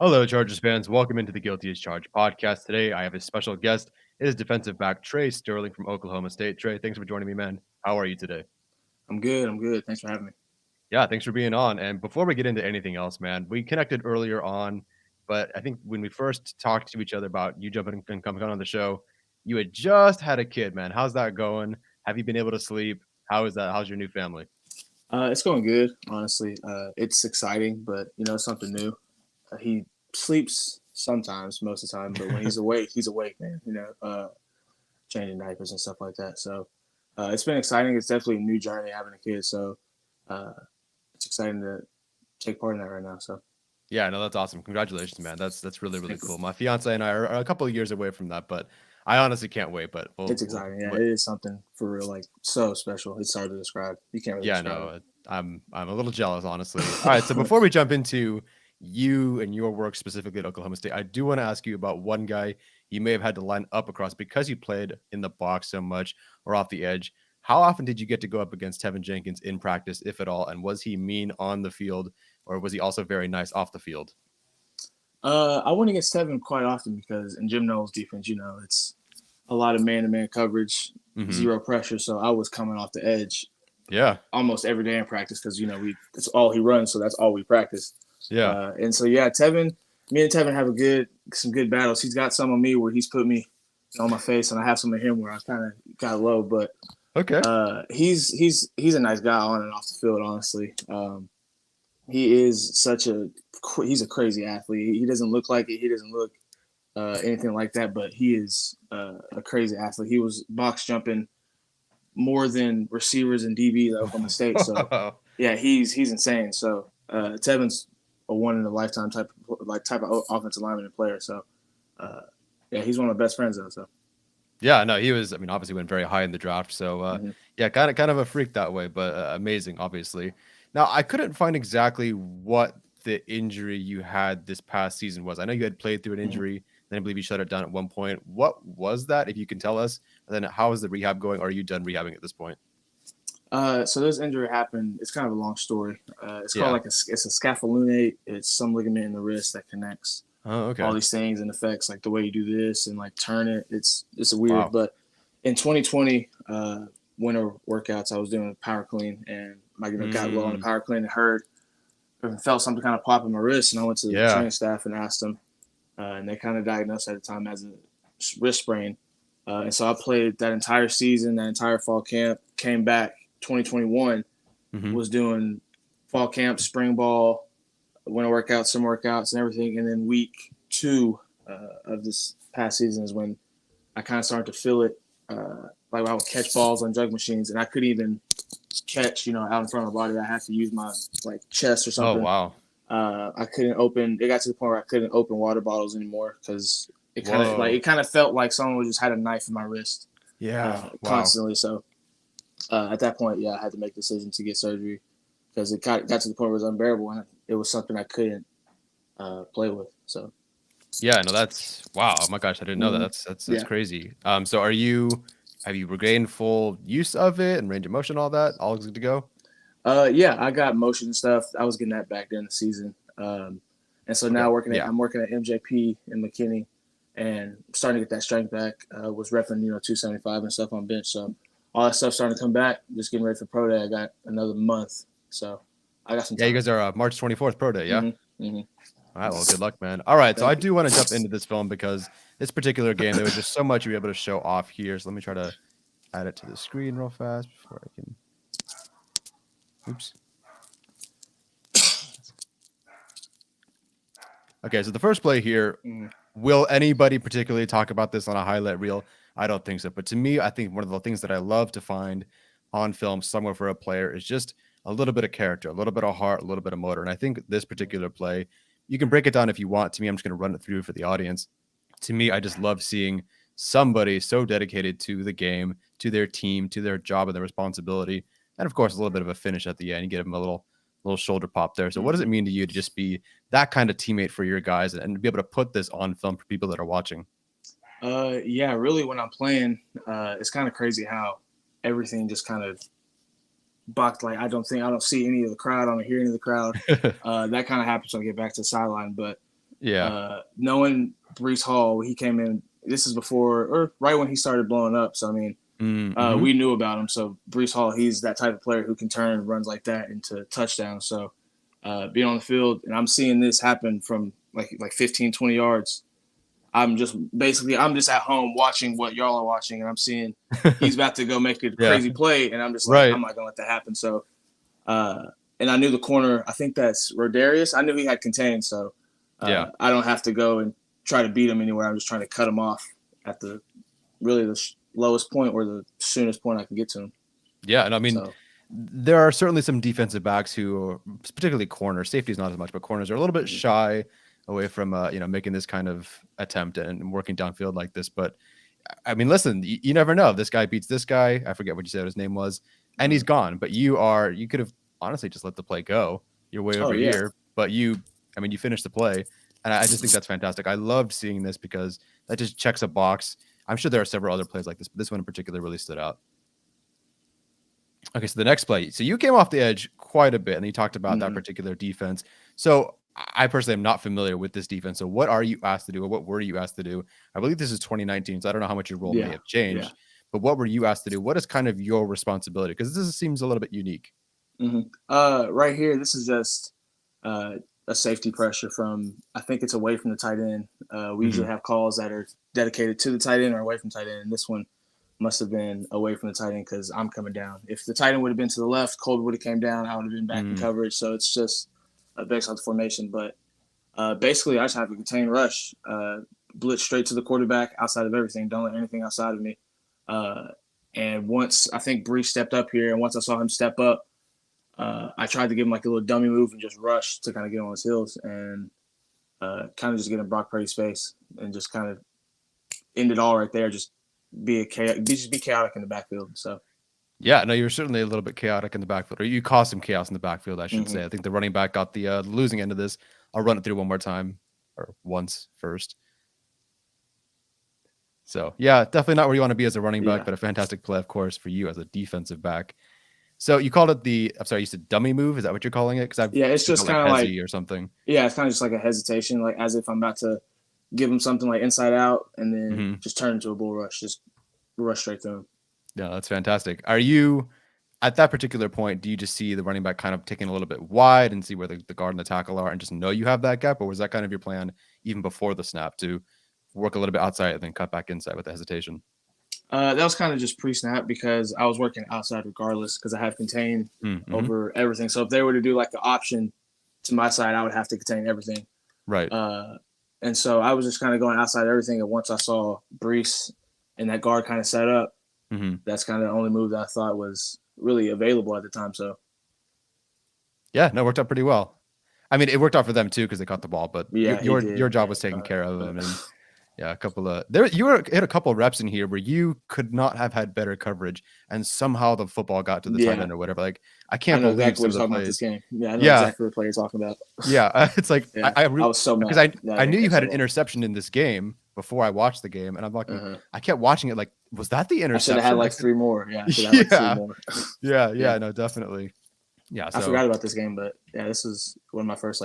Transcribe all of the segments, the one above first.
Hello, Chargers fans. Welcome into the Guilty as Charged podcast. Today, I have a special guest. It is defensive back Trey Sterling from Oklahoma State. Trey, thanks for joining me, man. How are you today? I'm good. I'm good. Thanks for having me. Yeah, thanks for being on. And before we get into anything else, man, we connected earlier on, but I think when we first talked to each other about you jumping and coming on the show, you had just had a kid, man. How's that going? Have you been able to sleep? How is that? How's your new family? It's going good, honestly. It's exciting, but it's something new. He sleeps sometimes, most of the time, but when he's awake, man. Changing diapers and stuff like that. So it's been exciting. It's definitely a new journey having a kid. So uh, it's exciting to take part in that right now. So Yeah, no, that's awesome. Congratulations, man. That's really, really thanks. cool. My fiance and I are a couple of years away from that, but I honestly can't wait. But It's exciting. Yeah, it is something for real, like so special. It's hard to describe. You can't really yeah, describe no, I'm a little jealous, honestly. All right, so before we jump into you and your work specifically at Oklahoma State, I do want to ask you about one guy you may have had to line up across because you played in the box so much or off the edge. How often did you get to go up against Tevin Jenkins in practice, if at all? And was he mean on the field, or was he also very nice off the field? I went against Tevin quite often because in Jim Knowles' defense, it's a lot of man-to-man coverage, Hmm. zero pressure. So I was coming off the edge Yeah, almost every day in practice because it's all he runs, so that's all we practice. yeah. And so yeah, me and Tevin have some good battles. He's got some on me where he's put me on my face, and I have some of him where I kind of got low. But Okay. he's a nice guy on and off the field. Honestly, he is he's a crazy athlete. He doesn't look like it. He doesn't look anything like that, but he is a crazy athlete. He was box jumping more than receivers and DBs at Oklahoma State. So yeah, he's insane. So Tevin's a one in a lifetime type of offensive lineman and player. So yeah, he's one of my best friends though. So Yeah, no, he was. I mean, obviously went very high in the draft. So, mm-hmm. yeah, kind of a freak that way, but amazing, obviously. Now, I couldn't find exactly what the injury you had this past season was. I know you had played through an Mm-hmm. injury, then I believe you shut it down at one point. What was that? If you can tell us, and then how is the rehab going? Are you done rehabbing at this point? So this injury happened. It's kind of a long story. It's called Yeah. it's a scapholunate. It's some ligament in the wrist that connects Oh, all okay. these things and affects like the way you do this and like turn it. It's a weird. Wow. But in 2020 winter workouts, I was doing a power clean and got low on the Mm, power clean and heard and felt something kind of pop in my wrist, and I went to the yeah. training staff and asked them, and they kind of diagnosed at the time as a wrist sprain. And so I played that entire season, that entire fall camp, came back 2021, Hmm. was doing fall camp, spring ball, winter workouts, summer workouts, and everything. And then week 2 of this past season is when I kind of started to feel it. Like I would catch balls on jug machines, and I couldn't even catch, out in front of my body. I had to use my like chest or Oh, something. wow. I couldn't open. It got to the point where I couldn't open water bottles anymore because Whoa. it kind of felt like someone just had a knife in my wrist Yeah. Wow. constantly. So at that point, yeah, I had to make the decision to get surgery because it got to the point where it was unbearable and it was something I couldn't play with. So Yeah, no, that's wow. Oh my gosh, I didn't know that. mm-hmm. That's Yeah, crazy. So have you regained full use of it and range of motion, all that? All good to go? yeah, I got motion and stuff. I was getting that back during the season, and so Okay. now Yeah. I'm working at MJP in McKinney, and starting to get that strength back. Was repping 275 and stuff on bench, so all that stuff starting to come back. Just getting ready for pro day. I got another month, so I got some Yeah, you time. guys are March 24th pro day, yeah? Mm-hmm. Mm-hmm. All right, well, good luck, man. All right, so I Thank you. do want to jump into this film because this particular game, there was just so much you were able to show off here. So let me try to add it to the screen real fast before I can. Oops. Okay, so the first play here, Mm-hmm. will anybody particularly talk about this on a highlight reel? I don't think so. But to me, I think one of the things that I love to find on film somewhere for a player is just a little bit of character, a little bit of heart, a little bit of motor. And I think this particular play, you can break it down if you want. To me, I'm just going to run it through for the audience. To me, I just love seeing somebody so dedicated to the game, to their team, to their job and their responsibility. And of course, a little bit of a finish at the end. You get them a little shoulder pop there. So what does it mean to you to just be that kind of teammate for your guys and be able to put this on film for people that are watching? Yeah, really, when I'm playing, it's kind of crazy how everything just kind of bucked. Like I don't see any of the crowd. I don't hear any of the crowd. That kind of happens when I get back to the sideline. But Yeah. Knowing Brees Hall, he came in. This is before or right when he started blowing up. So I mean, Mm-hmm. we knew about him. So Brees Hall, he's that type of player who can turn runs like that into touchdowns. So being on the field, and I'm seeing this happen from like 15, 20 yards. I'm just at home watching what y'all are watching, and I'm seeing he's about to go make a Yeah. crazy play, and I'm just like, Right. I'm not gonna let that happen. So, and I knew the corner. I think that's Rodarius. I knew he had contained, so Yeah. I don't have to go and try to beat him anywhere. I'm just trying to cut him off at the really the lowest point or the soonest point I can get to him. Yeah. And I mean, So there are certainly some defensive backs who, are, particularly corners, safety is not as much, but corners are a little bit shy away from, making this kind of attempt and working downfield like this. But I mean, listen, you never know. If this guy beats this guy, I forget what you said his name was, and he's gone. But you could have honestly just let the play go. You're way over here, but you finished the play. And I just think that's fantastic. I loved seeing this because that just checks a box. I'm sure there are several other plays like this, but this one in particular really stood out. Okay, so the next play. So you came off the edge quite a bit, and you talked about that particular defense. So I personally am not familiar with this defense. So what are you asked to do, or what were you asked to do? I believe this is 2019, so I don't know how much your role may have changed. But what were you asked to do? What is kind of your responsibility? Because this seems a little bit unique. Right here, this is just a safety pressure from, I think it's away from the tight end. We usually have calls that are dedicated to the tight end or away from tight end. And this one must have been away from the tight end because I'm coming down. If the tight end would have been to the left, Colby would have came down. I would have been back in coverage. So it's just based on the formation. But basically, I just have a contained rush, blitz straight to the quarterback outside of everything. Don't let anything outside of me. And once I think Brees stepped up here, and once I saw him step up, I tried to give him like a little dummy move and just rush to kind of get on his heels and kind of just get in Brock Purdy's face and just kind of end it all right there. Just be chaotic in the backfield. So yeah, no, you were certainly a little bit chaotic in the backfield, or you caused some chaos in the backfield, I should say. I think the running back got the losing end of this. I'll run it through one more time, or once first. So yeah, definitely not where you want to be as a running back, but a fantastic play, of course, for you as a defensive back. So you called it you said dummy move. Is that what you're calling it? Because it's just kind of like or something. Yeah, it's kind of just like a hesitation, like as if I'm about to give him something like inside out, and then just turn into a bull rush, just rush straight through him. Yeah, that's fantastic. Are you at that particular point? Do you just see the running back kind of taking a little bit wide and see where the guard and the tackle are, and just know you have that gap, or was that kind of your plan even before the snap to work a little bit outside and then cut back inside with the hesitation? That was kind of just pre-snap because I was working outside regardless because I have contained over everything. So if they were to do like the option to my side, I would have to contain everything. Right. And so I was just kind of going outside everything. And once I saw Brees and that guard kind of set up, that's kind of the only move that I thought was really available at the time. So yeah, no, it worked out pretty well. I mean, it worked out for them too because they caught the ball, but your job was taken care of them. And yeah, a couple of you had a couple of reps in here where you could not have had better coverage, and somehow the football got to the tight end or whatever. Like I can't believe exactly what you're talking about this game. Yeah, I know exactly what play you're talking about. Yeah, it's like I was so mad because I knew you had an interception in this game before I watched the game, and I'm like, I kept watching it. Like, was that the interception? I should have had like 3 more. Yeah, yeah, no, definitely. Yeah, so, I forgot about this game, but yeah, this is one of my first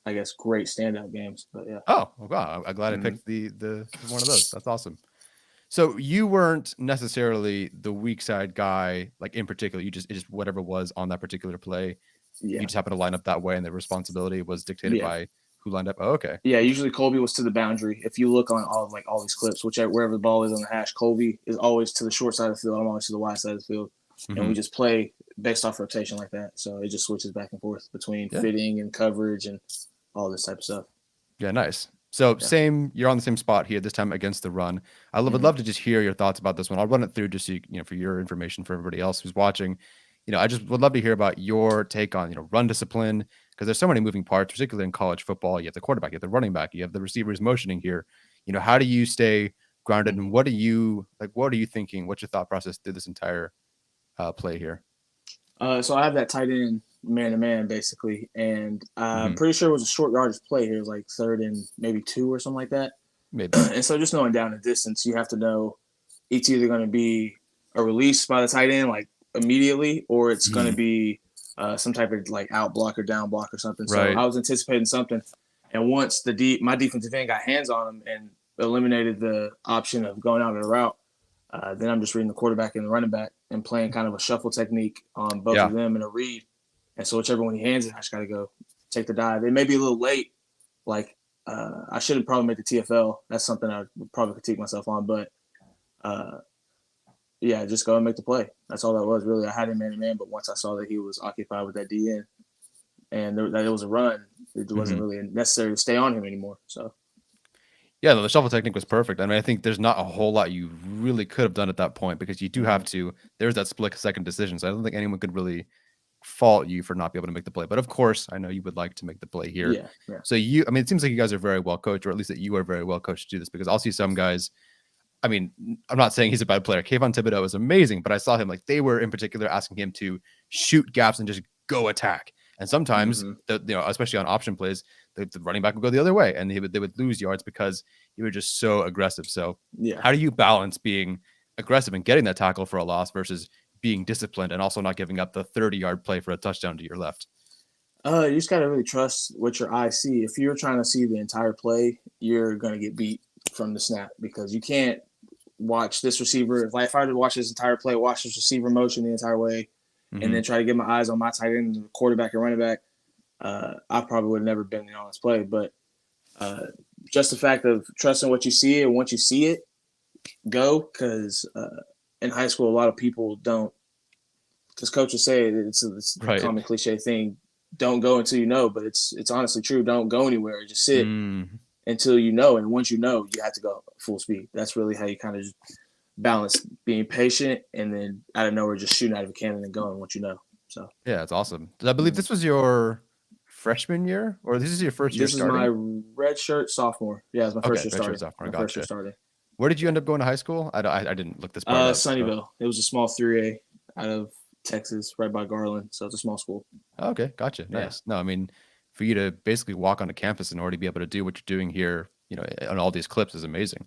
I guess great standout games. But yeah. Oh, wow! I'm glad I picked the one of those. That's awesome. So you weren't necessarily the weak side guy, like in particular. It just whatever was on that particular play. Yeah. You just happened to line up that way, and the responsibility was dictated by who lined up. Oh, okay. Yeah, usually Colby was to the boundary. If you look on all these clips, wherever the ball is on the hash, Colby is always to the short side of the field. I'm always to the wide side of the field, and we just play based off rotation like that. So it just switches back and forth between fitting and coverage and all this type of stuff. Yeah, nice. So you're on the same spot here this time against the run. I would love to just hear your thoughts about this one. I'll run it through just so for your information for everybody else who's watching. I just would love to hear about your take on run discipline, because there's so many moving parts, particularly in college football. You have the quarterback, you have the running back, you have the receivers motioning here. How do you stay grounded, and what are you thinking? What's your thought process through this entire play here? So I have that tight end man-to-man basically, and I'm pretty sure it was a short yardage play here. It was like 3rd and maybe 2 or something like that. Maybe. And so just knowing down the distance, you have to know it's either going to be a release by the tight end like immediately, or it's going to be some type of like out block or down block or something. So I was anticipating something, And once my defensive end got hands on him and eliminated the option of going out of the route, then I'm just reading the quarterback and the running back and playing kind of a shuffle technique on both Yeah. of them in a read. And so whichever one he hands it, I just got to go take the dive. It may be a little late. Like I should have probably made the TFL. That's something I would probably critique myself on. But yeah, just go and make the play. That's all that was really. I had him man-to-man, but once I saw that he was occupied with that DN and that it was a run, it wasn't really necessary to stay on him anymore. So. Yeah, the shuffle technique was perfect. I mean, I think there's not a whole lot you really could have done at that point because you do have to. There's that split second decision, so I don't think anyone could really fault you for not being able to make the play. But of course, I know you would like to make the play here. Yeah. So I mean, it seems like you guys are very well coached, or at least that you are very well coached to do this. Because I'll see some guys. I mean, I'm not saying he's a bad player. Kayvon Thibodeau is amazing, but I saw him like they were in particular asking him to shoot gaps and just go attack. And sometimes, especially on option plays, the running back would go the other way, and they would lose yards because you were just so aggressive. So, how do you balance being aggressive and getting that tackle for a loss versus being disciplined and also not giving up the 30-yard play for a touchdown to your left? You just gotta really trust what your eyes see. If you're trying to see the entire play, you're gonna get beat from the snap because you can't watch this receiver. If I were to watch this entire play, watch this receiver motion the entire way, and then try to get my eyes on my tight end, and the quarterback and running back, I probably would have never been on this play. But just the fact of trusting what you see, and once you see it, go. Because in high school, a lot of people don't. Because coaches say it's a common cliche thing. Don't go until you know, but it's honestly true. Don't go anywhere. Just sit until you know, and once you know, you have to go full speed. That's really how you kind of just balance being patient and then out of nowhere just shooting out of a cannon and going once you know. So yeah, it's awesome. I believe this was your freshman year, or this is your first year starting? This is my red shirt sophomore. Yeah, it's my first year starting. Sophomore. Gotcha. Where did you end up going to high school? I didn't look this part up. Sunnyvale. So. It was a small 3A out of Texas, right by Garland. So it's a small school. Okay, gotcha. Nice. Yeah. No, I mean, for you to basically walk onto campus and already be able to do what you're doing here, on all these clips is amazing.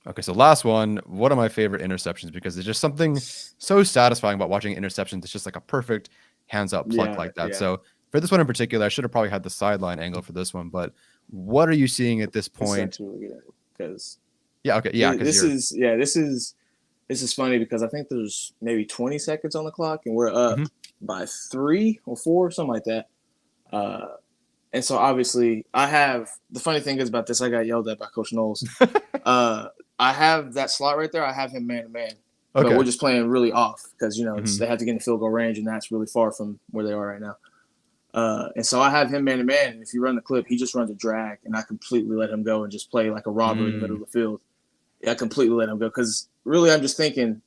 Okay, so last one of my favorite interceptions because there's just something so satisfying about watching interceptions. It's just like a perfect hands-up plunk like that. Yeah. So for this one in particular, I should have probably had the sideline angle for this one, but what are you seeing at this point? Because this is funny because I think there's maybe 20 seconds on the clock and we're up by 3 or 4, something like that. And so obviously the funny thing is about this, I got yelled at by Coach Knowles. I have that slot right there. I have him man-to-man. Okay. But we're just playing really off because, they have to get in the field goal range, and that's really far from where they are right now. And so I have him man-to-man, and if you run the clip, he just runs a drag, and I completely let him go and just play like a robber in the middle of the field. I completely let him go because really I'm just thinking,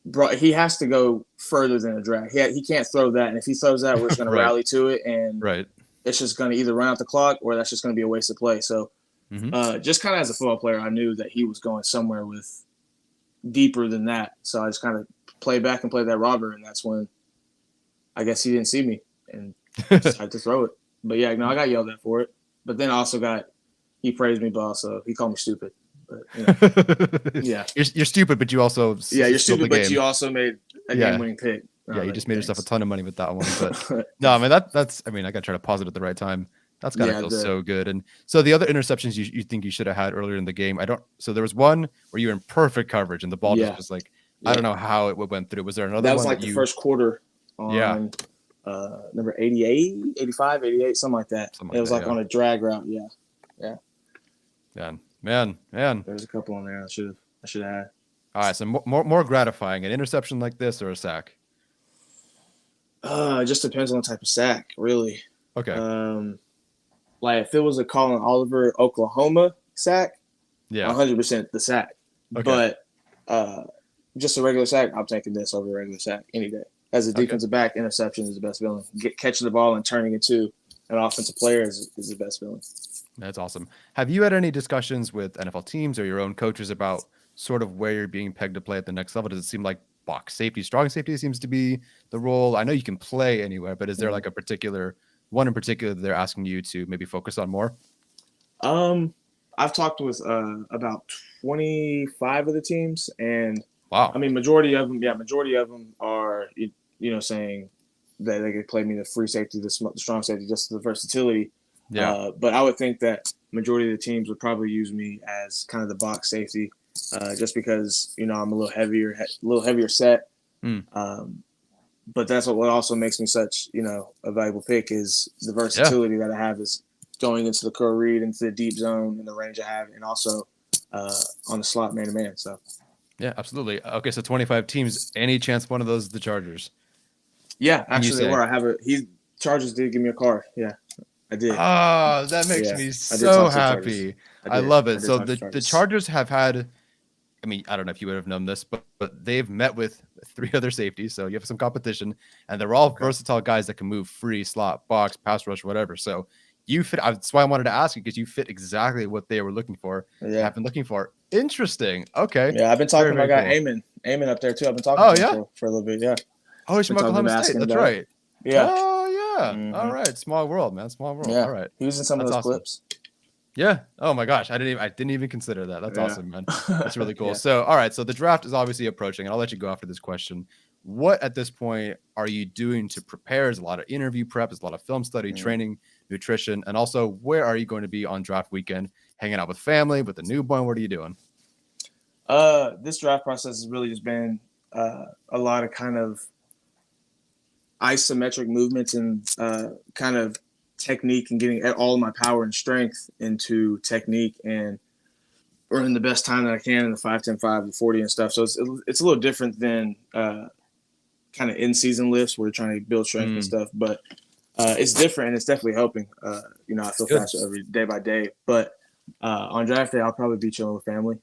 bro, he has to go further than a drag. He can't throw that, and if he throws that, we're just going to rally to it, and it's just going to either run out the clock or that's just going to be a waste of play. So just kind of as a football player, I knew that he was going somewhere with deeper than that. So I just kind of played back and played that robber, and that's when I guess he didn't see me and decided to throw it. But yeah, no, I got yelled at for it. But then I also he praised me, but also he called me stupid. But yeah, you're stupid, but you also you're stupid, but you also made a game-winning pick. Yeah, you just made yourself a ton of money with that one. But no, I mean that's. I mean, I got to try to pause it at the right time. That's gotta feel so good. And so the other interceptions you think you should have had earlier in the game, so there was one where you were in perfect coverage and the ball just was like, I don't know how it went through. Was there another one? That was like the first quarter on number 88, 85, 88, something like that. It was like on a drag route. Yeah. Man. There's a couple on there I should have had. All right, so more gratifying, an interception like this or a sack? It just depends on the type of sack, really. Okay. Like if it was a Colin Oliver, Oklahoma sack, 100% the sack. Okay. But just a regular sack, I'm taking this over a regular sack any day. As a defensive back, interception is the best feeling. Catching the ball and turning it to an offensive player is the best feeling. That's awesome. Have you had any discussions with NFL teams or your own coaches about sort of where you're being pegged to play at the next level? Does it seem like box safety, strong safety seems to be the role? I know you can play anywhere, but is there like a particular one in particular that they're asking you to maybe focus on more? I've talked with about 25 of the teams, and wow. I mean, majority of them are saying that they could play me the free safety, the strong safety, just the versatility. Yeah. But I would think that majority of the teams would probably use me as kind of the box safety, just because I'm a little heavier set. But that's what also makes me such a valuable pick is the versatility that I have is going into the curl read, into the deep zone, and the range I have, and also on the slot man to man. So. Yeah, absolutely. Okay, so 25 teams. Any chance one of those is the Chargers? Yeah, actually, they were. Chargers did give me a card. Yeah, I did. Oh, that makes me so happy. I love it. So the Chargers have had, I mean, I don't know if you would have known this, but they've met with 3 other safeties. So you have some competition, and they're all versatile guys that can move free, slot, box, pass rush, whatever. So you fit. That's why I wanted to ask you, because you fit exactly what they were looking for. Yeah, I've been looking for. Interesting. Okay. Yeah, I've been talking to my guy Eamon up there too. I've been talking to him for a little bit. Yeah. Oh, he's from Oklahoma State. That's right. Yeah. Oh yeah. Mm-hmm. All right. Small world, man. Small world. Yeah. All right. He was in some of those clips. Yeah. Oh my gosh. I didn't even consider that. That's awesome, man. That's really cool. So, all right. So the draft is obviously approaching, and I'll let you go after this question. What at this point are you doing to prepare? There's a lot of interview prep, there's a lot of film study, training, nutrition, and also where are you going to be on draft weekend? Hanging out with family, with the newborn? What are you doing? This draft process has really just been a lot of kind of isometric movements and kind of technique and getting all of my power and strength into technique and running the best time that I can in the 5, 10, 5, the 40 and stuff. So it's a little different than kind of in-season lifts where you're trying to build strength and stuff. But it's different, and it's definitely helping. I feel faster every day by day. But on draft day, I'll probably be chilling with family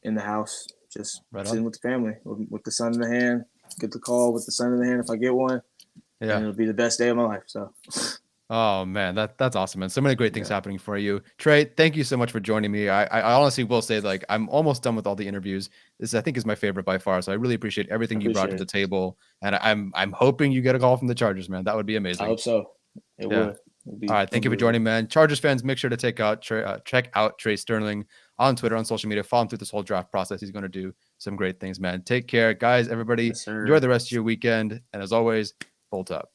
in the house, just sitting with the family, with the sun in the hand. Get the call with the sun in the hand if I get one. Yeah, and it'll be the best day of my life. So. Oh man, that's awesome, man. So many great things happening for you. Trey, thank you so much for joining me. I honestly will say, like, I'm almost done with all the interviews. This, I think, is my favorite by far. So I really appreciate everything you brought to the table. And I'm hoping you get a call from the Chargers, man. That would be amazing. I hope so. It would. All right, thank you for joining, man. Chargers fans, make sure to check out Trey Sterling on Twitter, on social media. Follow him through this whole draft process. He's going to do some great things, man. Take care, guys. Everybody, enjoy the rest of your weekend. And as always, bolt up.